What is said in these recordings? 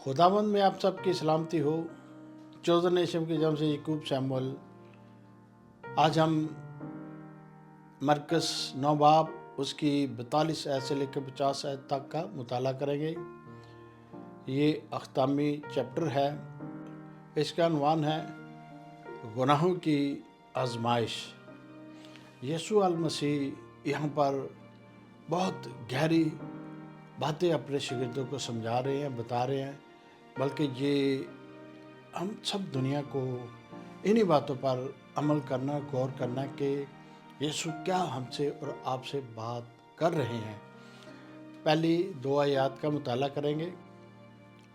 खुदावंद में आप सबकी सलामती हो। चौदह नेशम की जन्म से यकूब शैमुअल। आज हम मरकस 9 बाब उसकी 42 आयत से लेकर 50 आयत तक का मुताला करेंगे। ये अख्तामी चैप्टर है। इसका अनवान है गुनाहों की आजमाइश। यीशु अल मसीह यहाँ पर बहुत गहरी बातें अपने शागिर्दों को समझा रहे हैं, बता रहे हैं, बल्कि ये हम सब दुनिया को इन्हीं बातों पर अमल करना, गौर करना कि यीशु क्या हमसे और आपसे बात कर रहे हैं। पहली 2 आयत का मुताला करेंगे।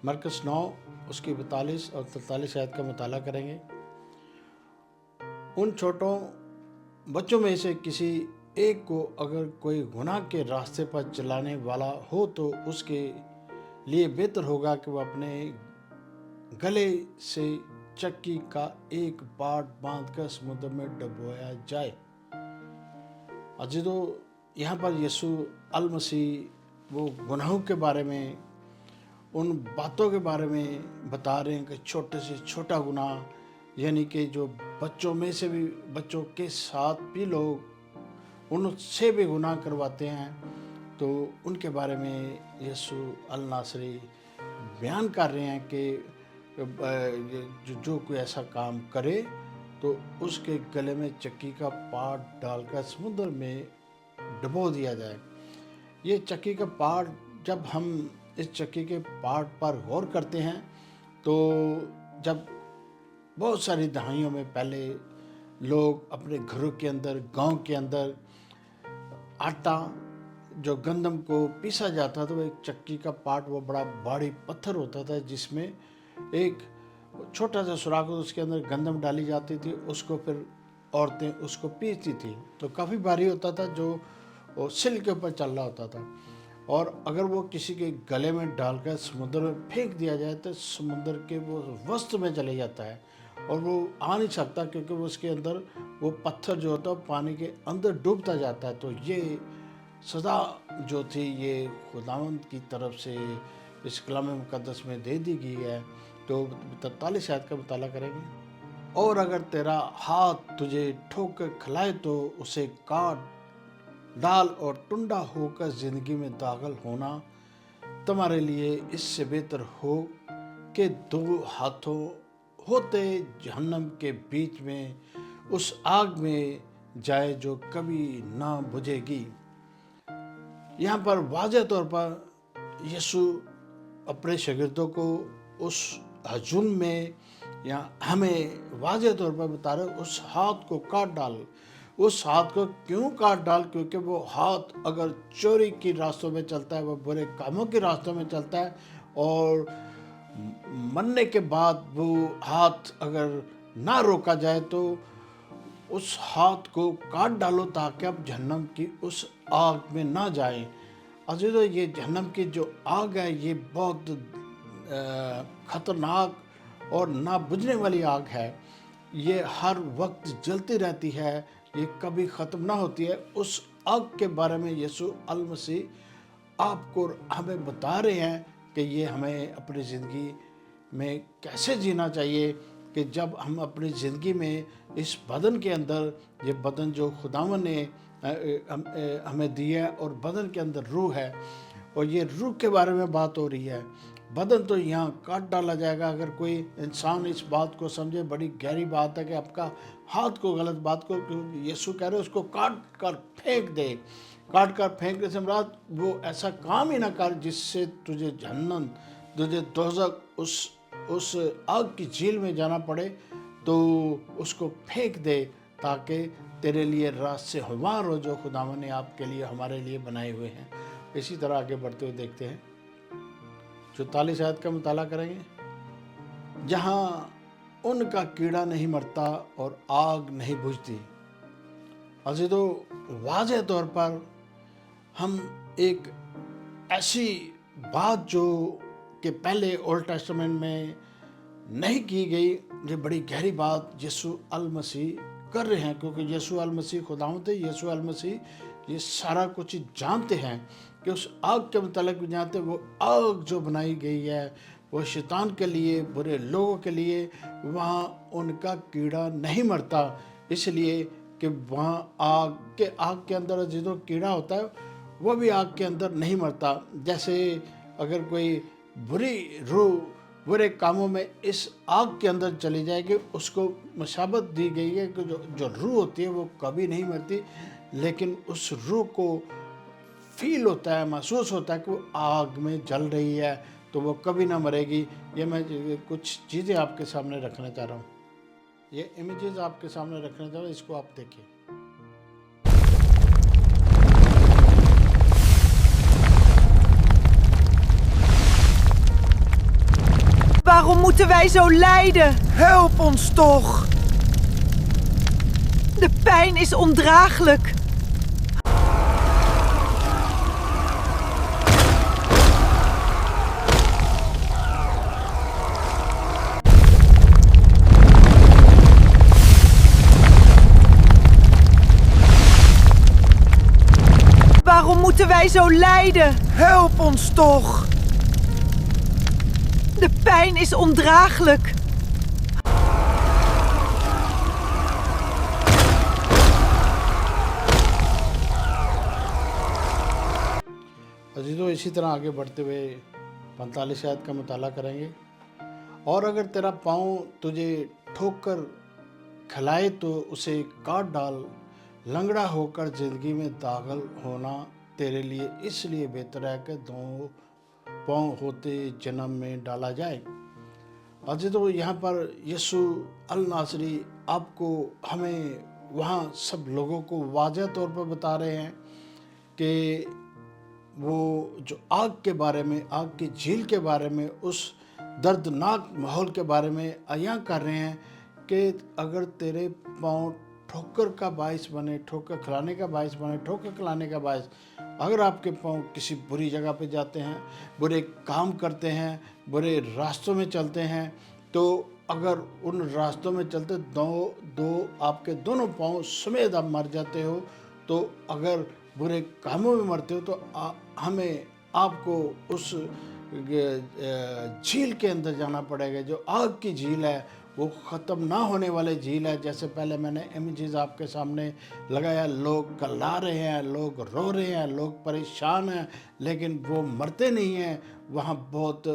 मरकस 9 उसकी 42 और 43 आयत का मुताला करेंगे। उन छोटों बच्चों में से किसी एक को अगर कोई गुनाह के रास्ते पर चलाने वाला हो तो उसके लिए बेहतर होगा कि वह अपने गले से चक्की का एक पार्ट बांधकर समुद्र में डुबोया जाए। अजीजों, यहाँ पर यीशु अल मसीह वो गुनाहों के बारे में, उन बातों के बारे में बता रहे हैं कि छोटे से छोटा गुनाह, यानी कि जो बच्चों में से भी, बच्चों के साथ भी लोग उनसे भी गुनाह करवाते हैं, तो उनके बारे में यीशु अल नासरी बयान कर रहे हैं कि जो कोई ऐसा काम करे तो उसके गले में चक्की का पार्ट डालकर समुद्र में डुबो दिया जाए। ये चक्की का पार्ट, जब हम इस चक्की के पार्ट पर गौर करते हैं तो जब बहुत सारी दहाइयों में पहले लोग अपने घरों के अंदर, गांव के अंदर आटा जो गंदम को पीसा जाता था, वो एक चक्की का पार्ट, वो बड़ा भारी पत्थर होता था जिसमें एक छोटा सा सुराख होता, उसके अंदर गंदम डाली जाती थी, उसको फिर औरतें उसको पीसती थी। तो काफ़ी भारी होता था, जो सिल के ऊपर चल रहा होता था, और अगर वो किसी के गले में डालकर समुद्र में फेंक दिया जाए तो समुद्र के वो वस्त्र में चले जाता है और वो आ नहीं सकता, क्योंकि वो उसके अंदर वो पत्थर जो होता है पानी के अंदर डूबता जाता है। तो ये सज़ा जो थी ये खुदावंद की तरफ से इस कलाम मुक़द्दस में दे दी गई है। तो 43 आयत का मुताला करेंगे। और अगर तेरा हाथ तुझे ठोकर खिलाए तो उसे काट डाल, और टुंडा होकर ज़िंदगी में दाखिल होना तुम्हारे लिए इससे बेहतर हो कि 2 हाथों होते जहन्नम के बीच में उस आग में जाए जो कभी ना बुझेगी। यहाँ पर वाज़ेह तौर पर यीशु अपने शागिर्दों को उस हजूम में, या हमें वाज़ेह तौर पर बता रहे, उस हाथ को काट डाल। उस हाथ को क्यों काट डाल? क्योंकि वो हाथ अगर चोरी की रास्तों में चलता है, वो बुरे कामों के रास्तों में चलता है, और मरने के बाद वो हाथ अगर ना रोका जाए तो उस हाथ को काट डालो ताकि आप जहन्नम की उस आग में ना जाएं। अजीजों, ये जहन्नम की जो आग है ये बहुत ख़तरनाक और ना बुझने वाली आग है। ये हर वक्त जलती रहती है, ये कभी ख़त्म ना होती है। उस आग के बारे में यीशु अल मसीह आपको हमें बता रहे हैं कि ये हमें अपनी ज़िंदगी में कैसे जीना चाहिए, कि जब हम अपनी ज़िंदगी में इस बदन के अंदर, ये बदन जो खुदावन ने हमें दिया है, और बदन के अंदर रूह है, और ये रूह के बारे में बात हो रही है। बदन तो यहाँ काट डाला जाएगा। अगर कोई इंसान इस बात को समझे, बड़ी गहरी बात है कि आपका हाथ को, गलत बात को, यीशु कह रहे उसको काट कर फेंक दे। काट कर फेंकने से मुराद वो ऐसा काम ही ना कर जिससे तुझे जहन्नम, तुझे दोज़ख, उस आग की झील में जाना पड़े, तो उसको फेंक दे ताकि तेरे लिए रास्ते हमवार हो जो खुदावन ने आपके लिए, हमारे लिए बनाए हुए हैं। इसी तरह आगे बढ़ते हुए देखते हैं 44 आयत का मुताला करेंगे। जहाँ उनका कीड़ा नहीं मरता और आग नहीं बुझती। अजीजों, वाज़ेह तौर पर हम एक ऐसी बात जो कि पहले ओल्ड टेस्टामेंट में नहीं की गई, ये बड़ी गहरी बात यीशु अल मसीह कर रहे हैं, क्योंकि यीशु अल मसीह खुदावंद थे। यीशु अल मसीह ये सारा कुछ जानते हैं कि उस आग के मुतालिक भी जानते हैं। वो आग जो बनाई गई है वो शैतान के लिए, बुरे लोगों के लिए वहाँ उनका कीड़ा नहीं मरता, इसलिए कि वहाँ आग के अंदर जो कीड़ा होता है वो भी आग के अंदर नहीं मरता। जैसे अगर कोई बुरी रूह बुरे कामों में इस आग के अंदर चली जाएगी, उसको मशाबत दी गई है कि जो रूह होती है वो कभी नहीं मरती, लेकिन उस रूह को फील होता है, महसूस होता है कि वो आग में जल रही है, तो वो कभी ना मरेगी। ये मैं कुछ चीज़ें आपके सामने रखना चाह रहा हूँ, ये इमेजेस आपके सामने रखना चाह रहा हूँ, इसको आप देखिए। Waarom moeten wij zo lijden? Help ons toch! De pijn is ondraaglijk. Waarom moeten wij zo lijden? Help ons toch! De pijn is ondraaglijk. अजीज़ों, इसी तरह आगे बढ़ते हुए 45 आयत का मुताला करेंगे। और अगर तेरा पाँव तुझे ठोकर खिलाए तो उसे काट डाल, लंगड़ा होकर ज़िंदगी में दाखिल होना तेरे लिए इसलिए बेहतर है कि दो पाँव होते जन्म में डाला जाए। अजीज़ों, यहाँ पर यीशु अल नासरी आपको हमें वहाँ सब लोगों को वाज़ह तौर पर बता रहे हैं कि वो जो आग के बारे में, आग की झील के बारे में, उस दर्दनाक माहौल के बारे में अयां कर रहे हैं कि अगर तेरे पाँव ठोकर का बायस बने, ठोकर खिलाने का बायस बने, ठोकर खिलाने का बायस, अगर आपके पाँव किसी बुरी जगह पे जाते हैं, बुरे काम करते हैं, बुरे रास्तों में चलते हैं, तो अगर उन रास्तों में चलते दो आपके दोनों पाँव समेत आप मर जाते हो, तो अगर बुरे कामों में मरते हो तो हमें आपको उस झील के अंदर जाना पड़ेगा। जो आग की झील है वो ख़त्म ना होने वाली झील है। जैसे पहले मैंने इमेजेस आपके सामने लगाया, लोग कल्ला रहे हैं, लोग रो रहे हैं, लोग परेशान हैं, लेकिन वो मरते नहीं हैं। वहाँ बहुत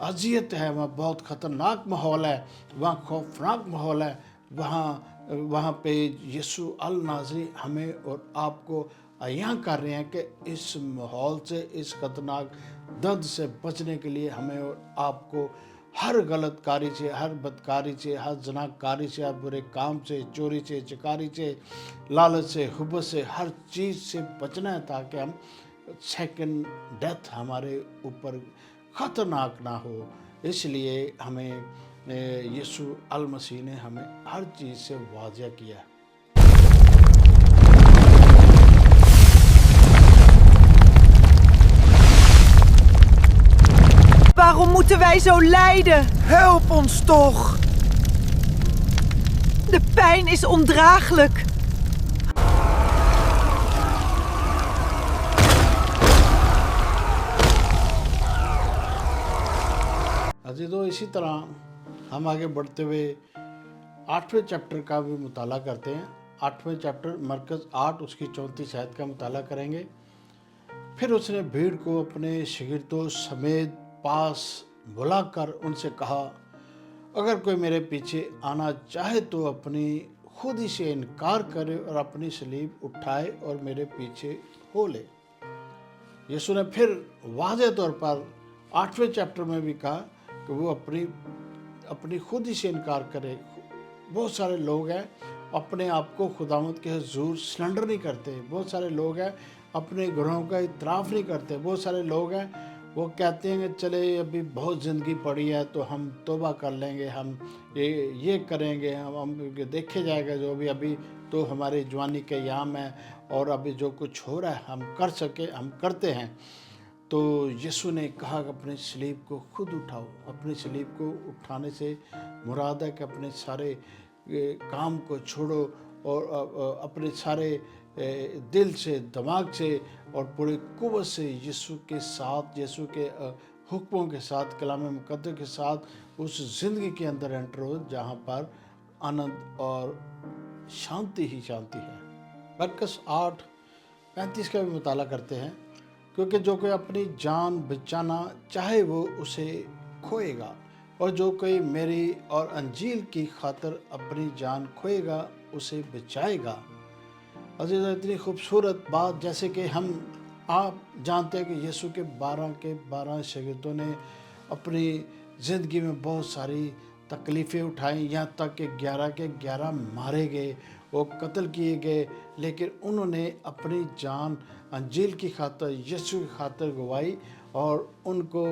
अजियत है, वहाँ बहुत ख़तरनाक माहौल है, वहाँ खौफनाक माहौल है। वहाँ पे यीशु अल नाज़री हमें और आपको अयां कर रहे हैं कि इस माहौल से, इस खतरनाक दर्द से बचने के लिए हमें और आपको हर गलत कारी से, हर बदकारी से, हर जनाकारी से, हर बुरे काम से, चोरी से, चिकारी से, लालच से, हुब्बत से, हर चीज़ से बचना है, ताकि हम सेकंड डेथ हमारे ऊपर ख़तरनाक ना हो। इसलिए हमें यीशु अल मसीह ने हमें हर चीज़ से वाज़ह किया है। Waarom moeten wij zo lijden? Help ons toch! De pijn is ondraaglijk. अजीज़ों, इसी तरह हम आगे बढ़ते हुए 8वें चैप्टर का भी मुताला करते हैं। 8वें चैप्टर मरकज़ 8 उसकी 34 आयत का मुताला करेंगे। फिर उसने भीड़ को अपने शागिर्दों समेत पास बुलाकर उनसे कहा, अगर कोई मेरे पीछे आना चाहे तो अपनी खुद ही से इनकार करे और अपनी सलीब उठाए और मेरे पीछे हो ले। यीशु ने फिर वाज़ह तौर पर 8वें चैप्टर में भी कहा कि वो अपनी खुद ही से इनकार करे। बहुत सारे लोग हैं अपने आप को खुदावंद के हुजूर सरेंडर नहीं करते। बहुत सारे लोग हैं अपने गुनाहों का इतराफ़ नहीं करते। बहुत सारे लोग हैं वो कहते हैं कि चले अभी बहुत ज़िंदगी पड़ी है तो हम तौबा कर लेंगे, हम ये करेंगे, हम देखे जाएगा जो भी, अभी तो हमारी जवानी के याम है और अभी जो कुछ हो रहा है हम कर सके, हम करते हैं। तो यीशु ने कहा कि अपने सलीब को खुद उठाओ। अपनी सलीब को उठाने से मुराद है कि अपने सारे काम को छोड़ो और अपने सारे दिल से, दिमाग से और पूरी कुव्वत से यीशु के साथ, यीशु के हुक्मों के साथ, कलाम मुक़द्दस के साथ उस ज़िंदगी के अंदर एंटर हो जहाँ पर आनंद और शांति ही शांति है। मरकस 8:35 का भी मुताला करते हैं, क्योंकि जो कोई अपनी जान बचाना चाहे वो उसे खोएगा, और जो कोई मेरी और अंजील की खातिर अपनी जान खोएगा उसे बचाएगा। अजीज़, इतनी खूबसूरत बात, जैसे कि आप जानते हैं कि यीशु के 12 शागिर्दों ने अपनी ज़िंदगी में बहुत सारी तकलीफ़ें उठाई, यहाँ तक कि 11 के 11 मारे गए, वो कत्ल किए गए, लेकिन उन्होंने अपनी जान अंजील की खातिर, यीशु की खातिर गवाई। और उनको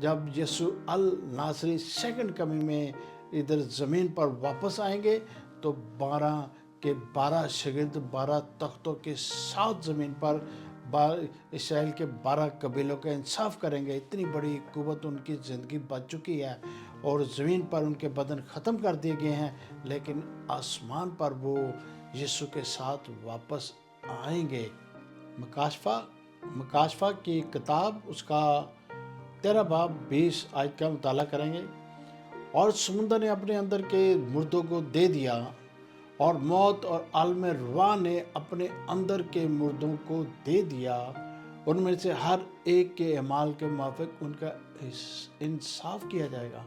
जब यीशु अल नासरी सेकंड कमिंग में इधर ज़मीन पर वापस आएंगे तो 12 के 12 शागिर्द 12 तख्तों के साथ ज़मीन पर इसराइल के 12 कबीलों का इंसाफ करेंगे। इतनी बड़ी कुव्वत उनकी ज़िंदगी बच चुकी है और ज़मीन पर उनके बदन ख़त्म कर दिए गए हैं, लेकिन आसमान पर वो यीशु के साथ वापस आएंगे। मकाशफा की किताब उसका 13 बाब 20 आयत का मुताला करेंगे। और समुद्र ने अपने अंदर के मुर्दों को दे दिया, और मौत और आलम रुआ ने अपने अंदर के मुर्दों को दे दिया। उनमें से हर एक के अमाल के मुताबिक उनका इंसाफ किया जाएगा।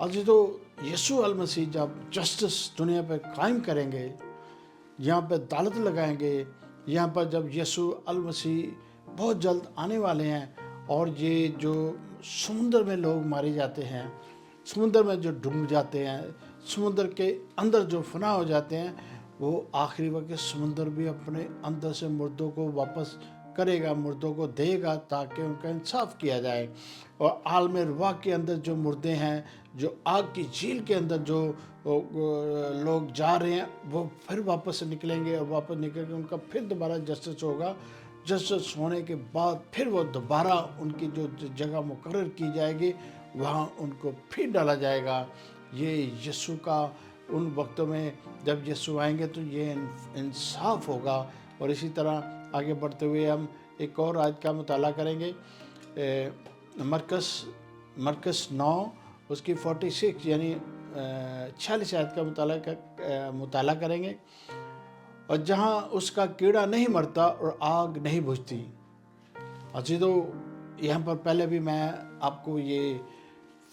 अजी तो यीशु अल मसीह जब जस्टिस दुनिया पर कायम करेंगे, यहाँ पर अदालत लगाएंगे, यहाँ पर जब यीशु अल मसीह बहुत जल्द आने वाले हैं, और ये जो समुद्र में लोग मारे जाते हैं, समुद्र में जो डूब जाते हैं, समुद्र के अंदर जो फना हो जाते हैं, वो आखिरी वक्त समुद्र भी अपने अंदर से मुर्दों को वापस करेगा, मुर्दों को देगा ताकि उनका इंसाफ किया जाए। और आलम रुआ के अंदर जो मुर्दे हैं, जो आग की झील के अंदर जो लोग जा रहे हैं, वो फिर वापस निकलेंगे, और वापस निकल के उनका फिर दोबारा जस्टिस होगा। जस्टिस होने के बाद फिर वो दोबारा उनकी जो जगह मुकर्रर की जाएगी वहाँ उनको फिर डाला जाएगा। ये यीशु का उन वक्तों में जब यीशु आएंगे तो ये इंसाफ होगा। और इसी तरह आगे बढ़ते हुए हम एक और आयत का मुताला करेंगे, मरकस 9 उसकी 46 यानी 46 आयत का मुताला करेंगे। और जहाँ उसका कीड़ा नहीं मरता और आग नहीं बुझती। अच्छी तो यहाँ पर पहले भी मैं आपको ये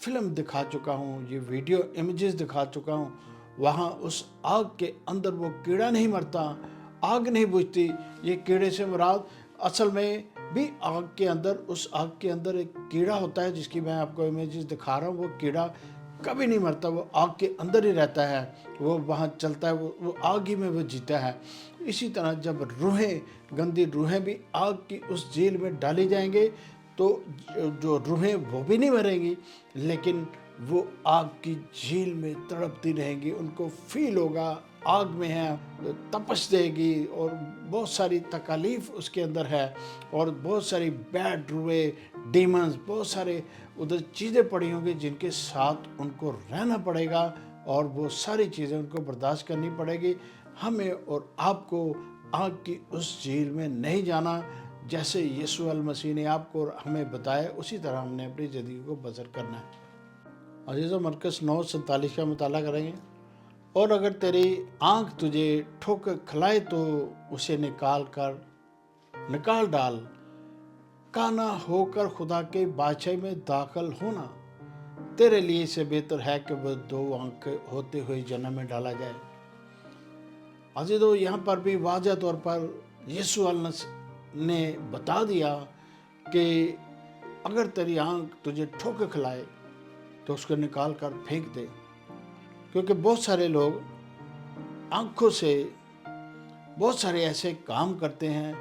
फिल्म दिखा चुका हूँ, ये वीडियो इमेजेस दिखा चुका हूँ। वहाँ उस आग के अंदर वो कीड़ा नहीं मरता, आग नहीं बुझती। ये कीड़े से मुराद असल में भी आग के अंदर, उस आग के अंदर एक कीड़ा होता है जिसकी मैं आपको इमेजेस दिखा रहा हूँ। वो कीड़ा कभी नहीं मरता, वो आग के अंदर ही रहता है, वो वहाँ चलता है, वो आग ही में वो जीता है। इसी तरह जब रूहें, गंदी रूहें भी आग की उस जेल में डाली जाएंगे तो जो रूहें वो भी नहीं मरेंगी, लेकिन वो आग की झील में तड़पती रहेंगी। उनको फील होगा आग में है, तपश देगी, और बहुत सारी तकालीफ उसके अंदर है, और बहुत सारी बैड रूहें, डीमंस, बहुत सारे उधर चीज़ें पड़ी होंगी जिनके साथ उनको रहना पड़ेगा, और वो सारी चीज़ें उनको बर्दाश्त करनी पड़ेगी। हमें और आपको आग की उस झील में नहीं जाना। जैसे यीशु अल मसीह ने आपको और हमें बताया, उसी तरह हमने अपनी ज़िंदगी को बसर करना है। अजीज़ों, मरकस 9:47 का मुताला करेंगे। और अगर तेरी आँख तुझे ठोकर खिलाए तो उसे निकाल डाल। काना होकर खुदा के बादशाही में दाखिल होना तेरे लिए से बेहतर है कि वह 2 आँख होते हुए जन्म में डाला जाए। अजीज़ों, यहाँ पर भी वाज़ह तौर पर यीशु अल ने बता दिया कि अगर तेरी आँख तुझे ठोकर खिलाए तो उसको निकाल कर फेंक दे। क्योंकि बहुत सारे लोग आँखों से बहुत सारे ऐसे काम करते हैं,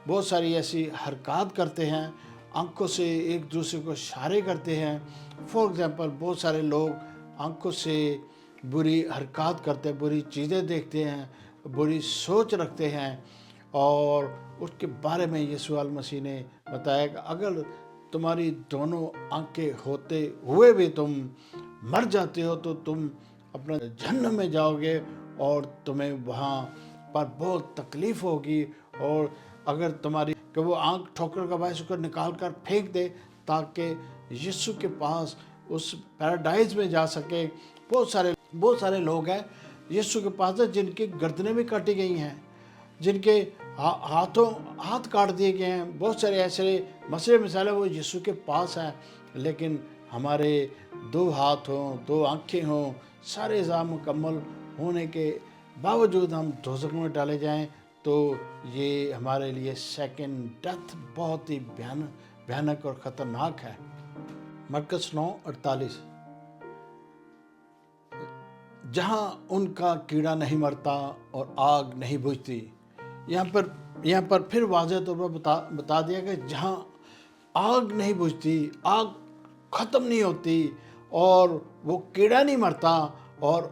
बहुत सारी ऐसी हरकत करते हैं, आँखों से एक दूसरे को इशारे करते हैं। फॉर एग्ज़ाम्पल, बहुत सारे लोग आँखों से बुरी हरकत करते हैं, बुरी चीज़ें देखते हैं, बुरी सोच रखते हैं, और उसके बारे में यीशु अल मसीह ने बताया कि अगर तुम्हारी दोनों आंखें होते हुए भी तुम मर जाते हो तो तुम अपना जहन्नम में जाओगे, और तुम्हें वहाँ पर बहुत तकलीफ़ होगी। और अगर तुम्हारी कि वो आँख ठोकर का बायस होकर निकाल कर फेंक दे ताकि यीशु के पास उस पैराडाइज में जा सके। बहुत सारे लोग हैं यीशु के पास है जिनकी गर्दनें भी काटी गई हैं, जिनके हाथ काट दिए गए हैं। बहुत सारे ऐसे मसले मिसाल वो यीशु के पास हैं, लेकिन हमारे 2 हाथ हों, 2 आँखें हों, सारे इज़ाम मुकम्मल होने के बावजूद हम दोज़ख में डाले जाएं, तो ये हमारे लिए सेकंड डेथ बहुत ही भयानक और ख़तरनाक है। मरकस 9:48, जहाँ उनका कीड़ा नहीं मरता और आग नहीं बुझती। यहाँ पर फिर वाज़ह तौर पर बता दिया कि जहाँ आग नहीं बुझती, आग ख़त्म नहीं होती और वो कीड़ा नहीं मरता, और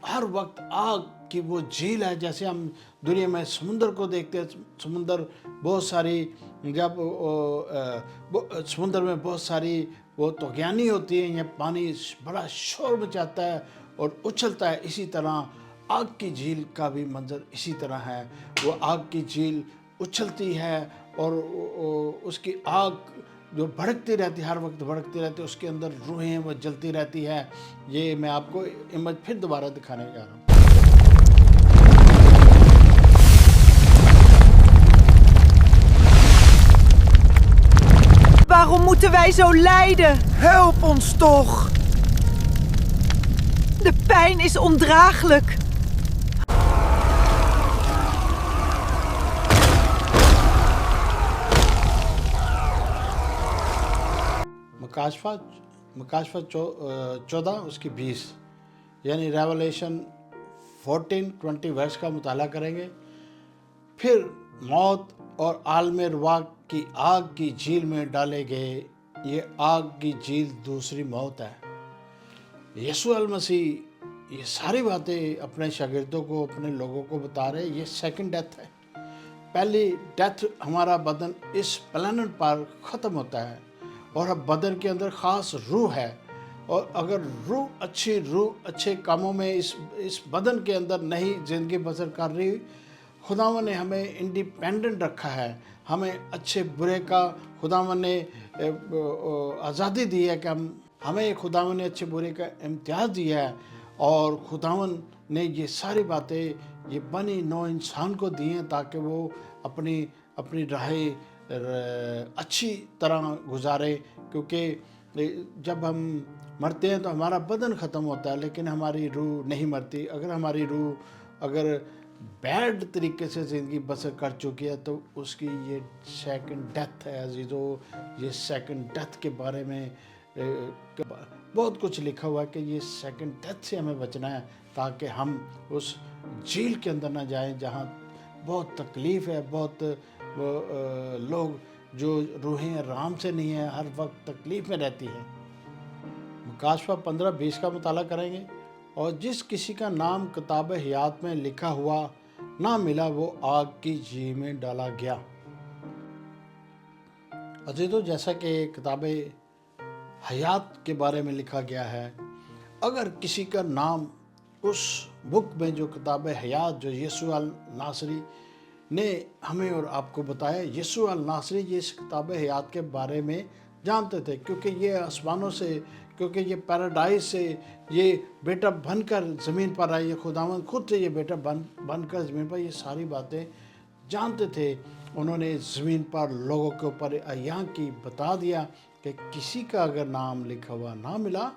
हर वक्त आग की वो झील है। जैसे हम दुनिया में समुंदर को देखते हैं, समुंदर बहुत सारी, जब समुंदर में बहुत सारी वो तूफ़ानी होती है, या पानी बड़ा शोर मचाता है और उछलता है, इसी तरह आग की झील का भी मंजर इसी तरह है। वो आग की झील उछलती है और उसकी आग जो भड़कती रहती है, हर वक्त भड़कती रहती है, उसके अंदर रूहें वो जलती रहती है। ये मैं आपको इमेज फिर दोबारा दिखाने जा रहा हूँ। Waarom moeten wij zo lijden? Help ons toch! De pijn is ondraaglijk. मकाशफा 14 उसकी 20, यानी रेवलेशन 14:20 वर्ष का मुताला करेंगे। फिर मौत और आलम रवा की आग की झील में डाले गए। ये आग की झील दूसरी मौत है। यीशु अल मसीह ये सारी बातें अपने शागिर्दों को, अपने लोगों को बता रहे। ये सेकंड डेथ है। पहली डेथ हमारा बदन इस प्लैनेट पर ख़त्म होता है और अब बदन के अंदर ख़ास रूह है, और अगर रूह अच्छे कामों में इस बदन के अंदर नहीं ज़िंदगी बसर कर रही, खुदावन ने हमें इंडिपेंडेंट रखा है। हमें अच्छे बुरे का खुदावन ने आज़ादी दी है कि हमें खुदावन ने अच्छे बुरे का इम्तियाज़ दिया है, और खुदावन ने ये सारी बातें ये बनी नौ इंसान को दी हैं ताकि वो अपनी राहें अच्छी तरह गुजारे। क्योंकि जब हम मरते हैं तो हमारा बदन ख़त्म होता है, लेकिन हमारी रूह नहीं मरती। अगर हमारी रूह अगर बैड तरीके से ज़िंदगी बसर कर चुकी है तो उसकी ये सेकंड डेथ है। अजीज़ों, ये सेकंड डेथ के बारे में बहुत कुछ लिखा हुआ है कि ये सेकंड डेथ से हमें बचना है, ताकि हम उस झील के अंदर ना जाएं जहाँ बहुत तकलीफ़ है। बहुत लोग जो रूहें आराम से नहीं है, हर वक्त तकलीफ़ में रहती है। मुकाशफा 15:20 का मुताला करेंगे। और जिस किसी का नाम किताब हयात में लिखा हुआ ना मिला, वो आग की झील में डाला गया। अजीज़ों, जैसा कि किताब हयात के बारे में लिखा गया है, अगर किसी का नाम उस बुक में जो किताब हयात जो यीशु अल नासरी ने हमें और आपको बताया, यीशु अल नासरी ये इस किताब हयात के बारे में जानते थे, क्योंकि ये आसमानों से, क्योंकि ये पैराडाइज से ये बेटा बनकर ज़मीन पर आए। ये खुदावंद खुद से ये बेटा बनकर ज़मीन पर ये सारी बातें जानते थे। उन्होंने ज़मीन पर लोगों के ऊपर अय्यां की बता दिया कि किसी का अगर नाम लिखा हुआ ना मिला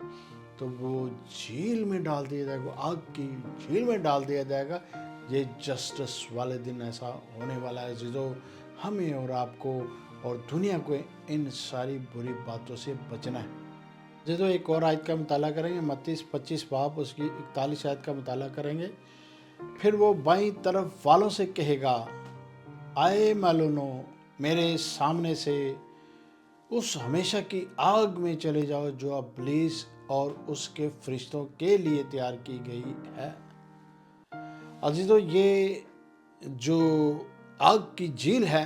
तो वो झील में डाल दिया जाएगा, वो आग की झील में डाल दिया जाएगा। ये जस्टिस वाले दिन ऐसा होने वाला है। जो हमें और आपको और दुनिया को इन सारी बुरी बातों से बचना है। जो एक और आयत का मुताला करेंगे, मत्ती 25 बाब उसकी 41 आयत का मुताला करेंगे। फिर वो बाईं तरफ वालों से कहेगा, आए मालूनो, मेरे सामने से उस हमेशा की आग में चले जाओ जो इब्लीस और उसके फरिश्तों के लिए तैयार की गई है। अजीज़ों, ये जो आग की झील है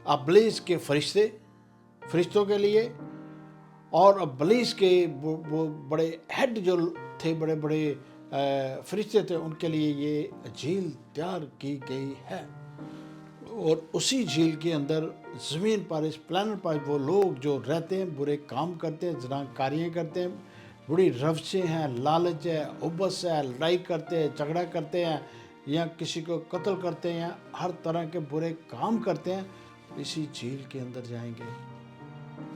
इब्लीस के फरिश्तों के लिए, और इब्लीस के वो बड़े हेड जो थे, बड़े बड़े फरिश्ते थे, उनके लिए ये झील तैयार की गई है। और उसी झील के अंदर ज़मीन पर, इस प्लानट पर वो लोग जो रहते हैं, बुरे काम करते हैं, ज़नाकारियाँ करते हैं, बुरी रवशें हैं, लालच है, उबस है, लड़ाई करते हैं, झगड़ा करते हैं, या किसी को कत्ल करते हैं, या हर तरह के बुरे काम करते हैं, इसी झील के अंदर जाएंगे,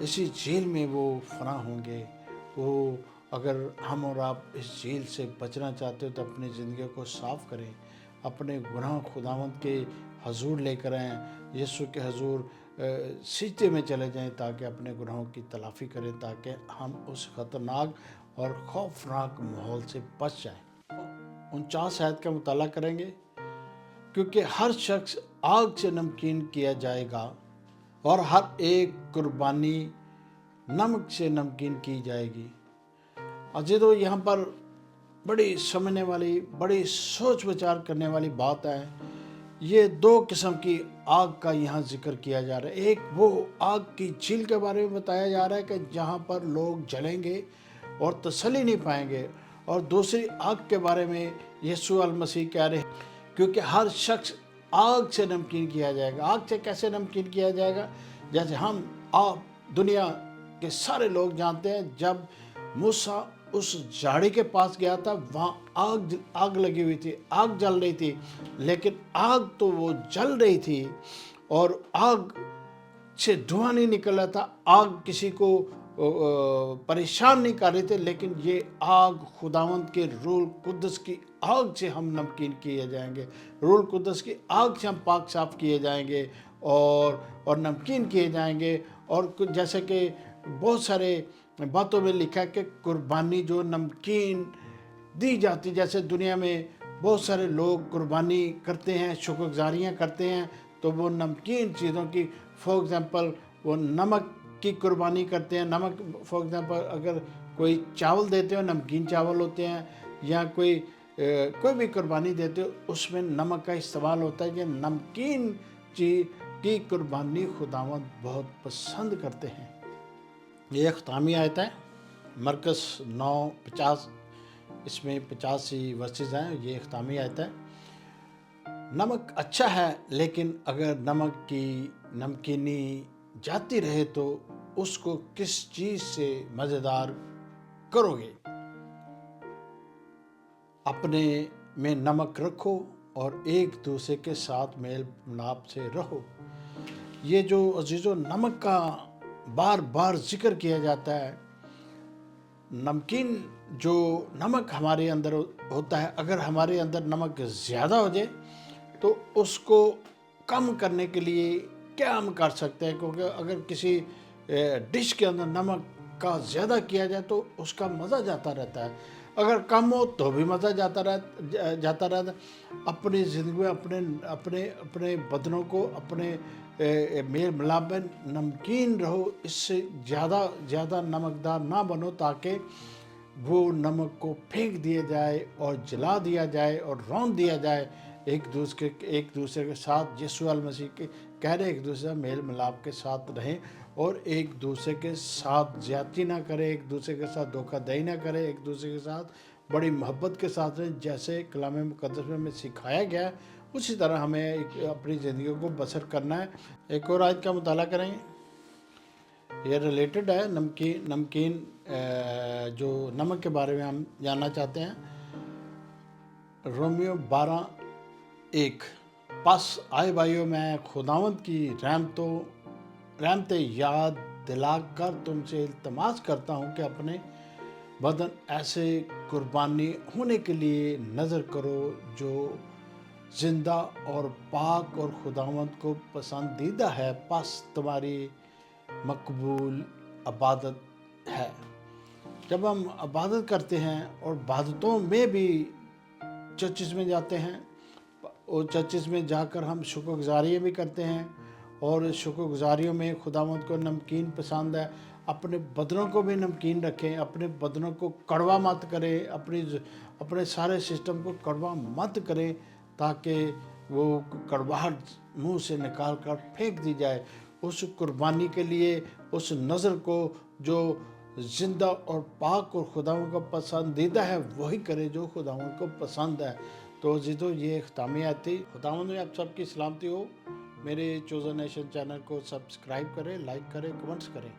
इसी झील में वो फना होंगे। वो अगर हम और आप इस झील से बचना चाहते हो तो अपनी ज़िंदगी को साफ़ करें, अपने गुनाह खुदावंद के हजूर लेकर आएँ, यीशु के हजूर सीधे में चले जाएं, ताकि अपने गुनाहों की तलाफ़ी करें, ताकि हम उस ख़तरनाक और खौफनाक माहौल से बच जाएं। 49 आयत का मुताला करेंगे। क्योंकि हर शख्स आग से नमकीन किया जाएगा और हर एक कुर्बानी नमक से नमकीन की जाएगी। अजीजों, यहाँ पर बड़ी समझने वाली, बड़ी सोच विचार करने वाली बात है। ये दो किस्म की आग का यहाँ जिक्र किया जा रहा है। एक वो आग की झील के बारे में बताया जा रहा है कि जहाँ पर लोग जलेंगे और तसल्ली नहीं पाएंगे, और दूसरी आग के बारे में यीशु अल मसीह कह रहे हैं क्योंकि हर शख्स आग से नमकीन किया जाएगा। आग से कैसे नमकीन किया जाएगा? जैसे हम आप दुनिया के सारे लोग जानते हैं, जब मूसा उस झाड़ी के पास गया था, वहाँ आग लगी हुई थी, आग जल रही थी, लेकिन आग तो वो जल रही थी और आग से धुआं नहीं निकल रहा था, आग किसी को परेशान नहीं कर रही थी, लेकिन ये आग खुदावंद के रूह कुद्दस की आग से हम नमकीन किए जाएंगे, रूह कुद्दस की आग से हम पाक साफ किए जाएंगे और नमकीन किए जाएंगे। और कुछ जैसे कि बहुत सारे बातों में लिखा है कि कुर्बानी जो नमकीन दी जाती, जैसे दुनिया में बहुत सारे लोग कुर्बानी करते हैं, शुक्रगुजारियाँ करते हैं, तो वो नमकीन चीज़ों की, फॉर एग्ज़ाम्पल वो नमक की कुर्बानी करते हैं। नमक, फॉर एग्ज़ाम्पल अगर कोई चावल देते हो, नमकीन चावल होते हैं, या कोई भी कुर्बानी देते हो, उसमें नमक का इस्तेमाल होता है। ये नमकीन चीज़ की कुर्बानी खुदावंद बहुत पसंद करते हैं। ये ख़तामी आयत है, मरकस 9:50, इसमें 85 वर्सेस हैं। ये ख़तामी आयत है। नमक अच्छा है, लेकिन अगर नमक की नमकीनी जाती रहे तो उसको किस चीज़ से मज़ेदार करोगे? अपने में नमक रखो और एक दूसरे के साथ मेल मिलाप से रहो। ये जो अजीज़ों नमक का बार बार जिक्र किया जाता है, नमकीन जो नमक हमारे अंदर होता है, अगर हमारे अंदर नमक ज़्यादा हो जाए तो उसको कम करने के लिए क्या हम कर सकते हैं? क्योंकि अगर किसी डिश के अंदर नमक का ज़्यादा किया जाए तो उसका मज़ा जाता रहता है, अगर कम हो तो भी मज़ा जाता रहता। अपनी ज़िंदगी में अपने बदनों को अपने मेल मिलाप में नमकीन रहो, इससे ज़्यादा नमकदार ना बनो, ताकि वो नमक को फेंक दिया जाए और जला दिया जाए और रौंद दिया जाए। एक दूसरे के साथ यीशु अल मसीह के कह रहे, एक दूसरे मेल मिलाप के साथ रहें और एक दूसरे के साथ ज्यादती ना करें, एक दूसरे के साथ धोखाधड़ी ना करें, एक दूसरे के साथ बड़ी मोहब्बत के साथ रहें। जैसे कलाम मुक़द्दस में हमें सिखाया गया है, उसी तरह हमें अपनी ज़िंदगी को बसर करना है। एक और आयत का मुताला करेंगे। ये रिलेटेड है नमकीन जो नमक के बारे में हम जानना चाहते हैं। रोमियो 12:1, बस आए भाइयों, मैं खुदावंद की रहमतें याद दिलाकर तुमसे इल्तमास करता हूँ कि अपने बदन ऐसे कुर्बानी होने के लिए नज़र करो जो जिंदा और पाक और खुदावंद को पसंदीदा है, बस तुम्हारी मकबूल इबादत है। जब हम इबादत करते हैं और इबादतों में भी चर्चिज़ में जाते हैं, और चर्चिज़ में जाकर हम शुक्रगुजारियाँ भी करते हैं, और शुक्रगुजारियों में खुदावंद को नमकीन पसंद है। अपने बदनों को भी नमकीन रखें, अपने बदनों को कड़वा मत करें, अपने सारे सिस्टम को कड़वा मत करें, ताकि वो कड़वाहट मुंह से निकाल कर फेंक दी जाए। उस कुर्बानी के लिए उस नज़र को जो जिंदा और पाक और खुदावंद को पसंदीदा है वही करे जो खुदावंद को पसंद है। तो जिदो ये ख़तामी आयत थी। खुदावंद में आप सबकी सलामती हो। मेरे चोजन नेशन चैनल को सब्सक्राइब करें, लाइक करें, कमेंट्स करें।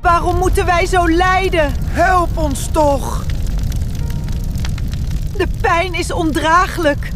Waarom moeten wij zo lijden? Help ons toch! De pijn is ondraaglijk.